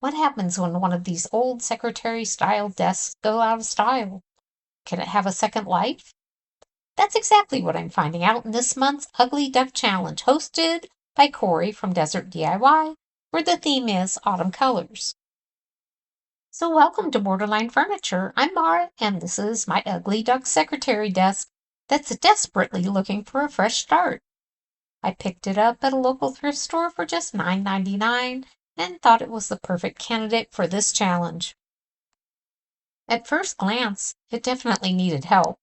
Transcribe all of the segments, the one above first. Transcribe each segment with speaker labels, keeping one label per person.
Speaker 1: What happens when one of these old secretary-style desks go out of style? Can it have a second life? That's exactly what I'm finding out in this month's Ugly Duck Challenge, hosted by Cory from Desert DIY, where the theme is autumn colors. So welcome to Borderline Furniture. I'm Mara, and this is my Ugly Duck secretary desk that's desperately looking for a fresh start. I picked it up at a local thrift store for just $9.99 and thought it was the perfect candidate for this challenge. At first glance, it definitely needed help.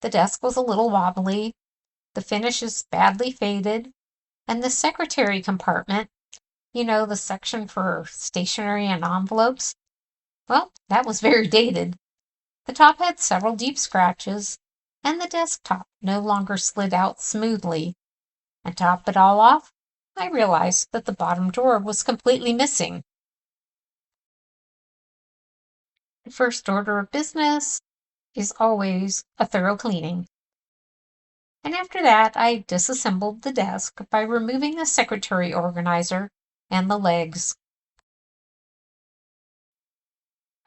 Speaker 1: The desk was a little wobbly, the finish is badly faded, and the secretary compartment, the section for stationery and envelopes, well, that was very dated. The top had several deep scratches, and the desktop no longer slid out smoothly. And to top it all off, I realized that the bottom drawer was completely missing. The first order of business is always a thorough cleaning. And after that, I disassembled the desk by removing the secretary organizer and the legs.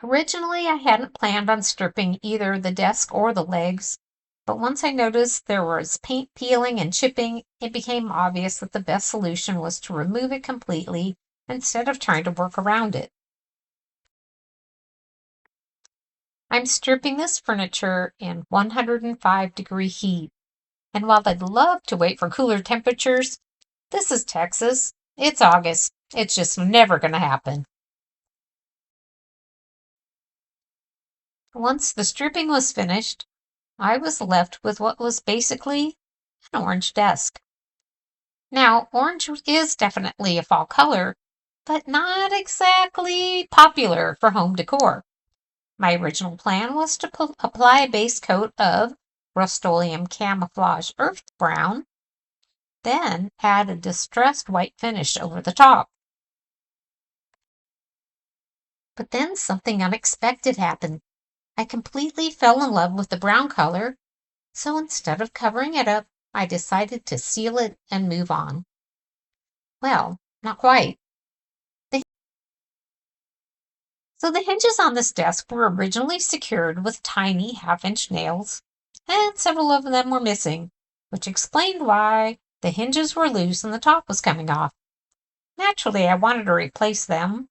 Speaker 1: Originally, I hadn't planned on stripping either the desk or the legs, but once I noticed there was paint peeling and chipping, it became obvious that the best solution was to remove it completely instead of trying to work around it. I'm stripping this furniture in 105-degree heat, and while I'd love to wait for cooler temperatures, this is Texas. It's August. It's just never going to happen. Once the stripping was finished, I was left with what was basically an orange desk. Now, orange is definitely a fall color, but not exactly popular for home decor. My original plan was to apply a base coat of Rust-Oleum Camouflage Earth Brown, then add a distressed white finish over the top. But then something unexpected happened. I completely fell in love with the brown color, so instead of covering it up, I decided to seal it and move on. Well, not quite. So the hinges on this desk were originally secured with tiny half-inch nails, and several of them were missing, which explained why the hinges were loose and the top was coming off. Naturally, I wanted to replace them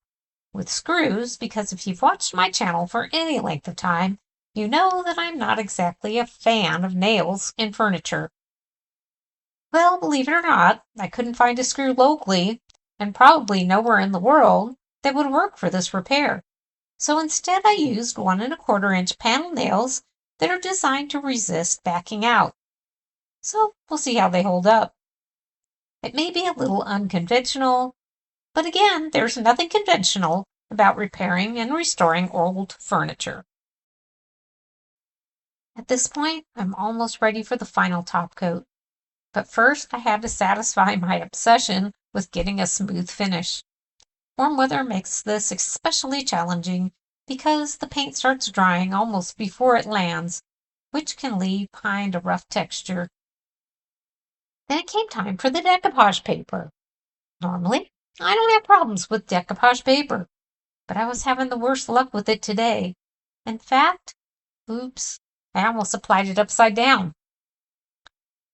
Speaker 1: with screws because if you've watched my channel for any length of time, you know that I'm not exactly a fan of nails in furniture. Well, believe it or not, I couldn't find a screw locally, and probably nowhere in the world, that would work for this repair. So instead I used 1¼ inch panel nails that are designed to resist backing out. So we'll see how they hold up. It may be a little unconventional, but again, there's nothing conventional about repairing and restoring old furniture. At this point, I'm almost ready for the final top coat. But first, I had to satisfy my obsession with getting a smooth finish. Warm weather makes this especially challenging because the paint starts drying almost before it lands, which can leave behind a rough texture. Then it came time for the decoupage paper. Normally, I don't have problems with decoupage paper, but I was having the worst luck with it today. In fact, oops, I almost applied it upside down.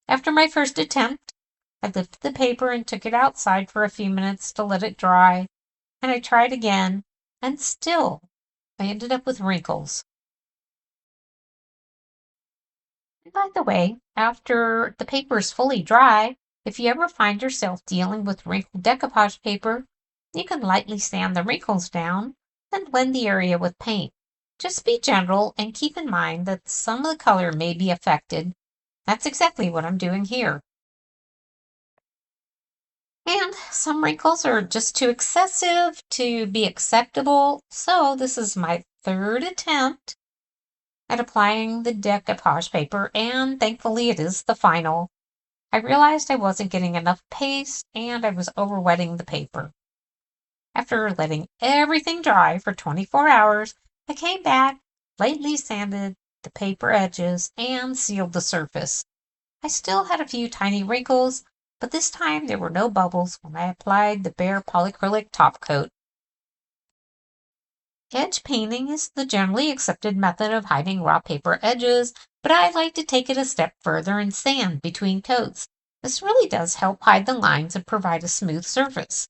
Speaker 1: After my first attempt, I lifted the paper and took it outside for a few minutes to let it dry, and I tried again, and still I ended up with wrinkles. And by the way, after the paper is fully dry, if you ever find yourself dealing with wrinkled decoupage paper, you can lightly sand the wrinkles down and blend the area with paint. Just be gentle and keep in mind that some of the color may be affected. That's exactly what I'm doing here. And some wrinkles are just too excessive to be acceptable, so this is my third attempt at applying the decoupage paper, and thankfully it is the final. I realized I wasn't getting enough paste and I was overwetting the paper. After letting everything dry for 24 hours, I came back, lightly sanded the paper edges, and sealed the surface. I still had a few tiny wrinkles, but this time there were no bubbles when I applied the bare polyacrylic top coat. Edge painting is the generally accepted method of hiding raw paper edges, but I like to take it a step further and sand between coats. This really does help hide the lines and provide a smooth surface.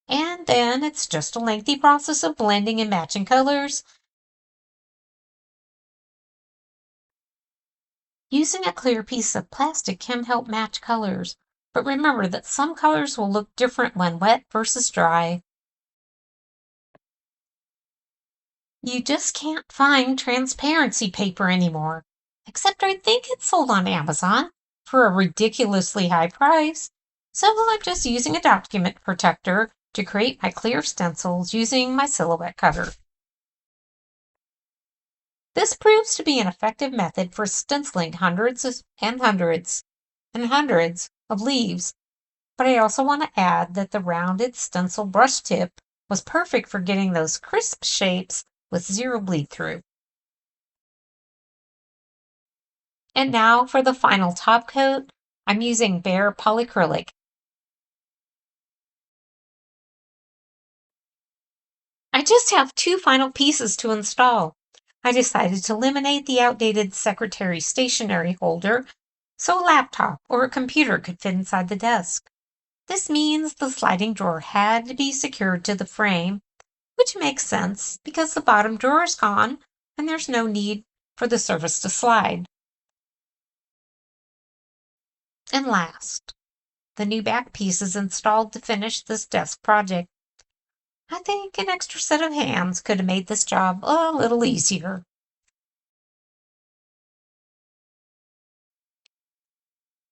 Speaker 1: And then it's just a lengthy process of blending and matching colors. Using a clear piece of plastic can help match colors, but remember that some colors will look different when wet versus dry. You just can't find transparency paper anymore, except I think it's sold on Amazon for a ridiculously high price. So I'm just using a document protector to create my clear stencils using my silhouette cutter. This proves to be an effective method for stenciling hundreds and hundreds of leaves, but I also want to add that the rounded stencil brush tip was perfect for getting those crisp shapes with zero bleed through. And now for the final top coat, I'm using Bare Polycrylic. I just have two final pieces to install. I decided to eliminate the outdated secretary stationery holder so a laptop or a computer could fit inside the desk. This means the sliding drawer had to be secured to the frame, which makes sense because the bottom drawer is gone and there's no need for the surface to slide. And last, the new back piece is installed to finish this desk project. I think an extra set of hands could have made this job a little easier.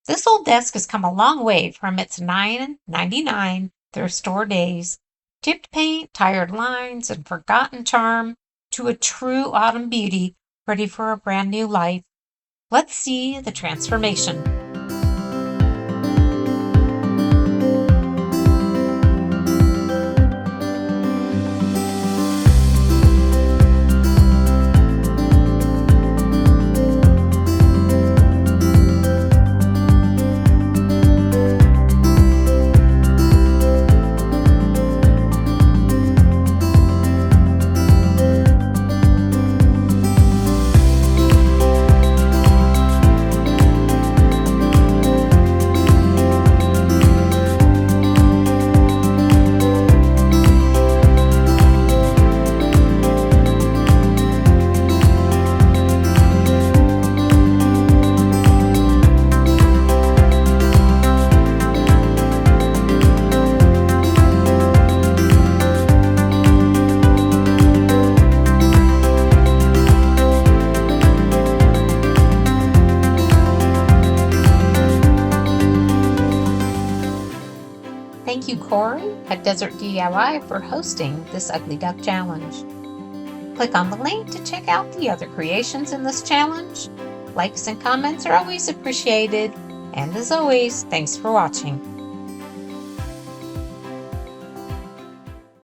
Speaker 1: This old desk has come a long way from its $9.99 thrift store days, chipped paint, tired lines, and forgotten charm, to a true autumn beauty ready for a brand new life. Let's see the transformation. Thank you, Cory at Desert DIY for hosting this Ugly Duck Challenge. Click on the link to check out the other creations in this challenge. Likes and comments are always appreciated. And as always, thanks for watching.